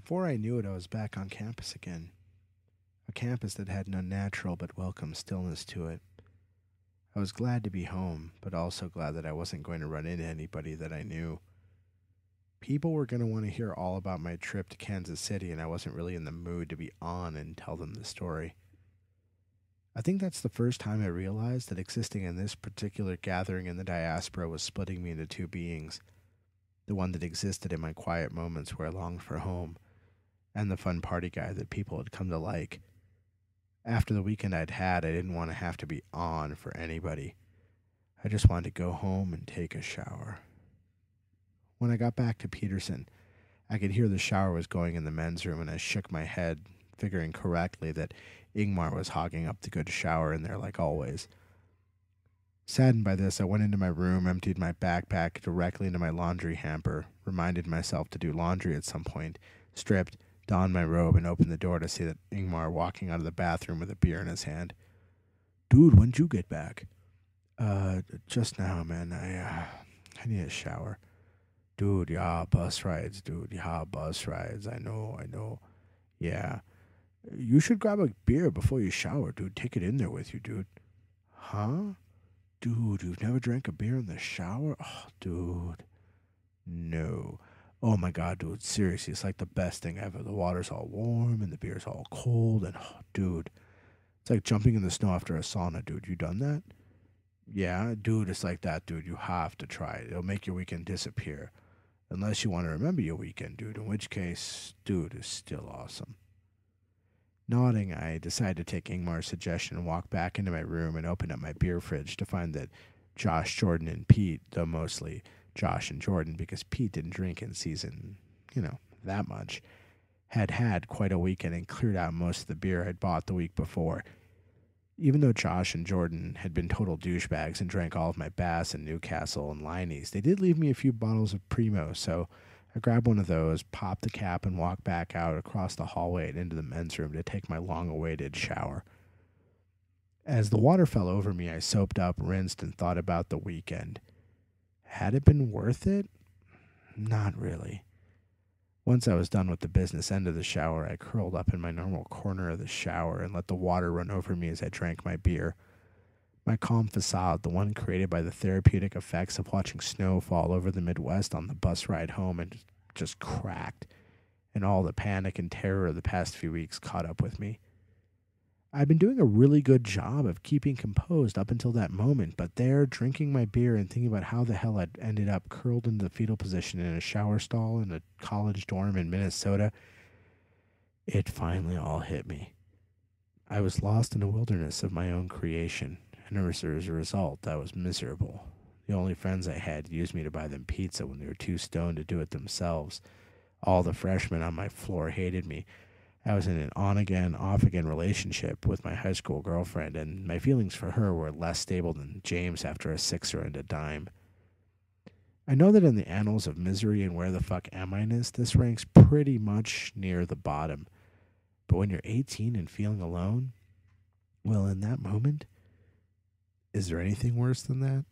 Before I knew it, I was back on campus again. A campus that had an unnatural but welcome stillness to it. I was glad to be home, but also glad that I wasn't going to run into anybody that I knew. People were going to want to hear all about my trip to Kansas City, and I wasn't really in the mood to be on and tell them the story. I think that's the first time I realized that existing in this particular gathering in the diaspora was splitting me into two beings: the one that existed in my quiet moments where I longed for home, and the fun party guy that people had come to like. After the weekend I'd had, I didn't want to have to be on for anybody. I just wanted to go home and take a shower. When I got back to Peterson, I could hear the shower was going in the men's room, and I shook my head, figuring correctly that Ingmar was hogging up the good shower in there like always. Saddened by this, I went into my room, emptied my backpack directly into my laundry hamper, reminded myself to do laundry at some point, stripped, donned my robe, and opened the door to see that Ingmar walking out of the bathroom with a beer in his hand. Dude, when'd you get back? Just now, man. I need a shower. Dude, yeah, bus rides, dude. Yeah, bus rides. I know. Yeah. You should grab a beer before you shower, dude. Take it in there with you, dude. Huh? Dude, you've never drank a beer in the shower? Oh, dude. No. Oh my god, dude. Seriously, it's like the best thing ever. The water's all warm and the beer's all cold, and oh, dude. It's like jumping in the snow after a sauna, dude. You done that? Yeah, dude, it's like that, dude. You have to try it. It'll make your weekend disappear. Unless you want to remember your weekend, dude, in which case, dude is still awesome. Nodding, I decided to take Ingmar's suggestion and walk back into my room and open up my beer fridge to find that Josh, Jordan, and Pete, though mostly Josh and Jordan because Pete didn't drink in season, that much, had had quite a weekend and cleared out most of the beer I'd bought the week before. Even though Josh and Jordan had been total douchebags and drank all of my Bass and Newcastle and Liney's, they did leave me a few bottles of Primo, so I grabbed one of those, popped the cap, and walked back out across the hallway and into the men's room to take my long-awaited shower. As the water fell over me, I soaped up, rinsed, and thought about the weekend. Had it been worth it? Not really. Once I was done with the business end of the shower, I curled up in my normal corner of the shower and let the water run over me as I drank my beer. My calm facade, the one created by the therapeutic effects of watching snow fall over the Midwest on the bus ride home, and just cracked, and all the panic and terror of the past few weeks caught up with me. I'd been doing a really good job of keeping composed up until that moment, but there, drinking my beer and thinking about how the hell I'd ended up curled into the fetal position in a shower stall in a college dorm in Minnesota, it finally all hit me. I was lost in a wilderness of my own creation, and as a result, I was miserable. The only friends I had used me to buy them pizza when they were too stoned to do it themselves. All the freshmen on my floor hated me. I was in an on-again, off-again relationship with my high school girlfriend, and my feelings for her were less stable than James after a sixer and a dime. I know that in the annals of misery and where the fuck am I-ness, this ranks pretty much near the bottom. But when you're 18 and feeling alone, well, in that moment, is there anything worse than that?